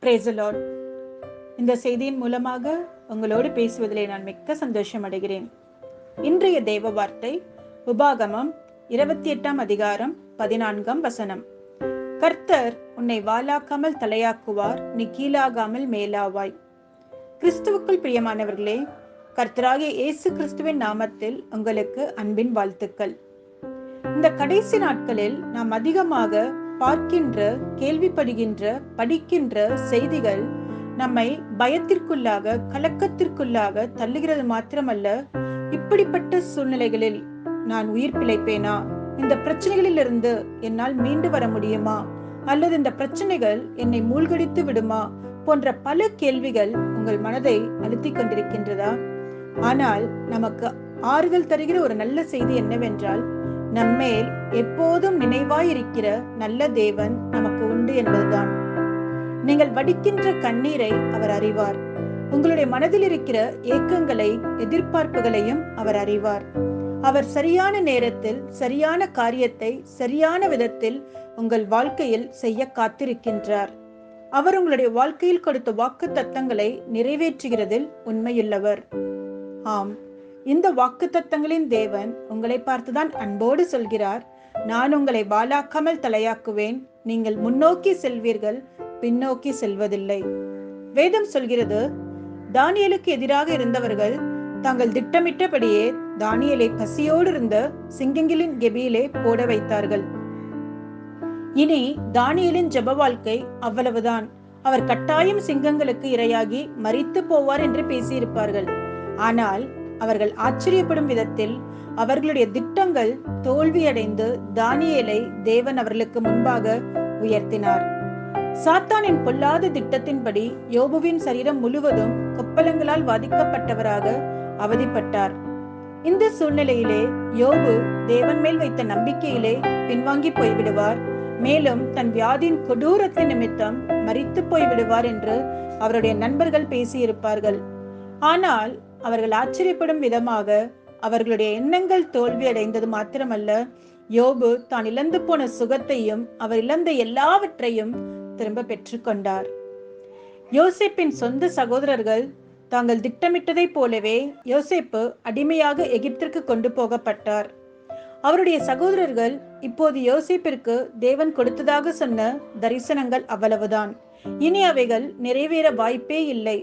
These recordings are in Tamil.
Praise the Lord. இந்த செய்தியின் மூலமாக உங்களோடு பேசுவதிலே நான் மிக்க சந்தோஷம் அடைகிறேன். இன்றைய தேவ வார்த்தை உபாகமம் 28 அதிகாரம் 14 வசனம். கர்த்தர் உன்னை வாலாக்காமல் தலையாக்குவார், நீ கீழாகாமல் மேலாவாய். கிறிஸ்துவுக்குள் பிரியமானவர்களே, கர்த்தராகிய இயேசு கிறிஸ்துவின் நாமத்தில் உங்களுக்கு அன்பின் வாழ்த்துக்கள். இந்த கடைசி நாட்களில் நாம் அதிகமாக பார்க்கின்ற, கேள்விப்படுகின்ற, படிக்கின்ற செய்திகள் நம்மை பயத்திற்குள்ளாக, கலக்கத்திற்குள்ளாக தள்ளுகிறது மாத்திரமல்ல, இப்படிப்பட்ட சூழ்நிலைகளில் நான் உயிர் பிழைப்பேனா, இந்த பிரச்சனைகளில் இருந்து என்னால் மீண்டு வர முடியுமா, அல்லது இந்த பிரச்சனைகள் என்னை மூழ்கடித்து விடுமா போன்ற பல கேள்விகள் உங்கள் மனதை அழுத்திக் கொண்டிருக்கின்றதா? ஆனால் நமக்கு ஆறுதல் தருகிற ஒரு நல்ல செய்தி என்னவென்றால், நம்மேல் எப்போதும் நினைவாயிருக்கிற நல்ல தேவன் நமக்கு உண்டு என்பதுதான். நீங்கள் வடிக்கின்ற கண்ணீரை அவர் அறிவார். உங்களுடைய மனதில் இருக்கிற ஏக்கங்களை, எதிர்பார்ப்புகளையும் அவர் அறிவார். அவர் சரியான நேரத்தில் சரியான காரியத்தை சரியான விதத்தில் உங்கள் வாழ்க்கையில் செய்ய காத்திருக்கின்றார். அவர் உங்களுடைய வாழ்க்கையில் கொடுத்த வாக்கு தத்தங்களை நிறைவேற்றுகிறதில் உண்மையுள்ளவர். ஆம், இந்த வாக்கு தத்தங்களின் தேவன் உங்களை பார்த்துதான் அன்போடு சொல்கிறார், நான் உங்களை வாலாக்காமல் தலையாக்குவேன், நீங்கள் முன்னோக்கி செல்வீர்கள், பின்னோக்கி செல்வதில்லை. வேதம் சொல்கிறது, தானியேலுக்கு எதிராக இருந்தவர்கள் தாங்கள் திட்டமிட்டபடியே தானியேலை பசியோடு இருந்த சிங்கங்களின் கெபியிலே போட வைத்தார்கள். இனி தானியேலின் ஜெப வாழ்க்கை அவ்வளவுதான், அவர் கட்டாயம் சிங்கங்களுக்கு இரையாகி மரித்து போவார் என்று பேசியிருப்பார்கள். ஆனால் அவர்கள் ஆச்சரியப்படும் விதத்தில் அவர்களுடைய திட்டங்கள் தோல்வியடைந்து தானியேலை தேவன் அவர்களுக்கு முன்பாக உயர்த்தினார். சாத்தானின் பொல்லாத திட்டத்தின்படி யோபுவின் சரீரம் முழுவதும் கொப்பளங்களால் பாதிக்கப்பட்டவராக அவதிப்பட்டார். இந்த சூழ்நிலையிலே யோபு தேவன் மேல் வைத்த நம்பிக்கையிலே பின்வாங்கி போய்விடுவார், மேலும் தன் வியாதியின் கொடூரத்தின் நிமித்தம் மரித்து போய்விடுவார் என்று அவருடைய நண்பர்கள் பேசியிருப்பார்கள். ஆனால் அவர்கள் ஆச்சரியப்படும் விதமாக அவர்களுடைய எண்ணங்கள் தோல்வி அடைந்தது மாத்திரமல்ல, யோபு தான் இழந்து போன சுகத்தையும் அவர் இழந்த எல்லாவற்றையும் திரும்ப பெற்றுக்கொண்டார். யோசேப்பின் சொந்த சகோதரர்கள் தாங்கள் திட்டமிட்டதை போலவே யோசேப்பு அடிமையாக எகிப்திற்கு கொண்டு போகப்பட்டார். அவருடைய சகோதரர்கள் இப்போது யோசேப்பிற்கு தேவன் கொடுத்ததாக சொன்ன தரிசனங்கள் அவ்வளவுதான், இனி அவைகள் நிறைவேற வாய்ப்பே இல்லை,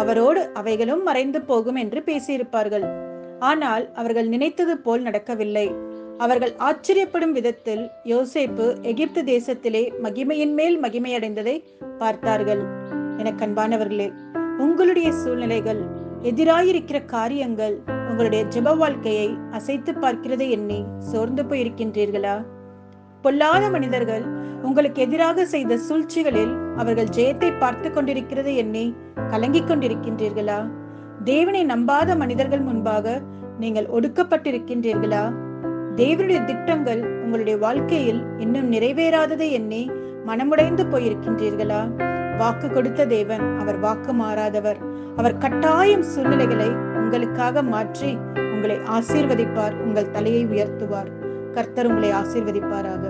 அவரோடு அவைகளும் மறைந்து போகும் என்று பேசியிருப்பார்கள். ஆனால் அவர்கள் நினைத்தது போல் நடக்கவில்லை. அவர்கள் ஆச்சரியப்படும் விதத்தில் யோசேப்பு எகிப்து தேசத்திலே மகிமையின் மேல் மகிமையடைந்ததை பார்த்தார்கள். எனக்கு அன்பானவர்களே, உங்களுடைய சூழ்நிலைகள், எதிராயிருக்கிற காரியங்கள் உங்களுடைய ஜெப வாழ்க்கையை அசைத்து பார்க்கிறதை எண்ணி சோர்ந்து போயிருக்கின்றீர்களா? பொல்லாத மனிதர்கள் உங்களுக்கு எதிராக செய்த சூழ்ச்சிகளில் அவர்கள் ஜெயத்தை பார்த்து கொண்டிருக்கிறதை எண்ணி கலங்கிக் கொண்டிருக்கின்றீர்களா? தேவனை நம்பாத மனிதர்கள் முன்பாக நீங்கள் ஒடுக்கப்பட்டிருக்கின்றீர்களா? தேவனுடைய திட்டங்கள் உங்களுடைய வாழ்க்கையில் இன்னும் நிறைவேறாததை எண்ணி மனமுடைந்து போயிருக்கின்றீர்களா? வாக்கு கொடுத்த தேவன் அவர் வாக்கு மாறாதவர். அவர் கட்டாயம் சூழ்நிலைகளை உங்களுக்காக மாற்றி உங்களை ஆசீர்வதிப்பார், உங்கள் தலையை உயர்த்துவார். கர்த்தர் உங்களை ஆசீர்வதிப்பாராக.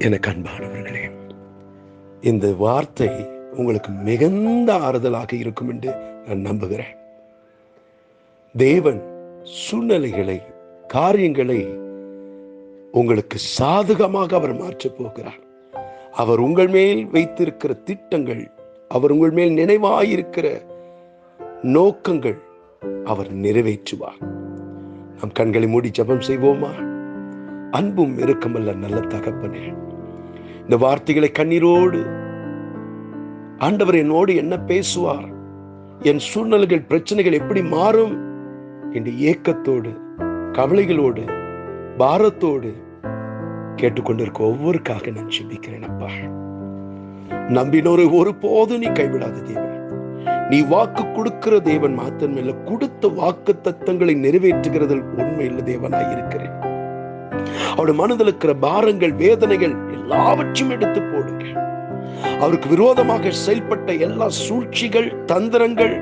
எனக்கு அன்பானவர்களே, இந்த வார்த்தை உங்களுக்கு மிகுந்த ஆறுதலாக இருக்கும் என்று நான் நம்புகிறேன். தேவன் சூழ்நிலைகளை, காரியங்களை உங்களுக்கு சாதகமாக அவர் மாற்றப் போகிறார். அவர் உங்கள் மேல் வைத்திருக்கிற திட்டங்கள், அவர் உங்கள் மேல் நினைவாயிருக்கிற நோக்கங்கள் அவர் நிறைவேற்றுவார். நம் கண்களை மூடி ஜெபம் செய்வோமா? அன்பும் இரக்கமல்ல நல்ல தகப்பனே, இந்த வார்த்தைகளை கண்ணீரோடு ஆண்டவர் என்னோடு என்ன பேசுவார், என் சூழ்நிலைகள், பிரச்சனைகள் எப்படி மாறும் என்று ஏக்கத்தோடு, கவலைகளோடு, பாரத்தோடு கேட்டுக்கொண்டிருக்க ஒவ்வொருக்காக நான் ஜெபிக்கிறேன். அப்பா, நம்பினோரை ஒருபோது நீ கைவிடாத தேவன். நீ வாக்கு கொடுக்கிற தேவன் மாத்திரமல்ல, கொடுத்த வாக்கு தத்தங்களை நிறைவேற்றுகிறதில் உண்மையுள்ள தேவனாய் இருக்கிறேன். அவருடைய மனதில் இருக்கிற பாரங்கள், வேதனைகள் எல்லாவற்றையும் எடுத்து போடுங்க. அவருக்கு விரோதமாக செயல்பட்ட எல்லா சூழ்ச்சிகள், தந்திரங்கள்,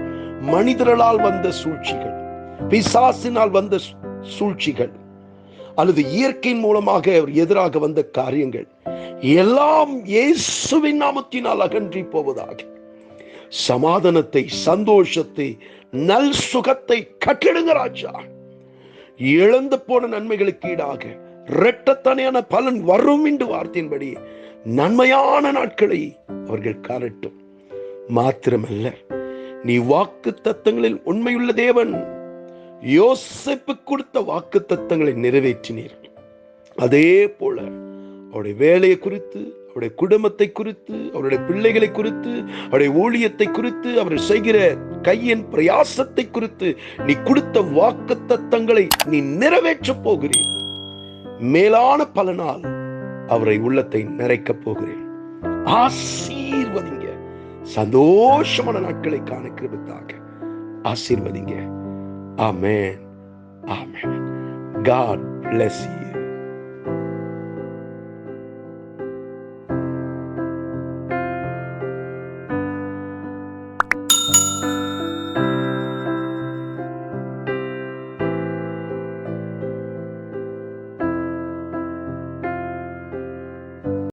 மனிதர்களால் வந்த சூழ்ச்சிகள், பிசாசினால் வந்த சூழ்ச்சிகள், அல்லது இயற்கையின் மூலமாக அவர் எதிராக வந்த காரியங்கள் எல்லாம் இயேசுவின் நாமத்தினால் அகன்றி போவதாக. சமாதானத்தை, சந்தோஷத்தை, நல் சுகத்தை கட்டிடுங்க ராஜா. இழந்து போன நன்மைகளுக்கு ஈடாக இரட்டத்தனையான பலன் வரும் என்று வார்த்தையின்படி நன்மையான நாட்களை அவர்கள் காணட்டும். மாத்திரமல்ல, நீ வாக்கு தத்தங்களில் உண்மையுள்ள தேவன். யோசேப்பு கொடுத்த வாக்கு தத்தங்களை நிறைவேற்றினீர். அதே போல அவருடைய வேலையை குறித்து, அவருடைய குடும்பத்தை குறித்து, அவருடைய பிள்ளைகளை குறித்து, அவருடைய ஊழியத்தை குறித்து, அவர் செய்கிற கையின் பிரயாசத்தை குறித்து நீ கொடுத்த வாக்கு தத்தங்களை நீ நிறைவேற்றப் போகிறீர். மேலான பலனால் அவரை உள்ளத்தை நிறைக்கப் போகிறேன். ஆசீர்வதிங்க. சந்தோஷமான நாட்களை காண கிருபைக்காக ஆசீர்வதிங்க. ஆமென். ஆமென். God bless you.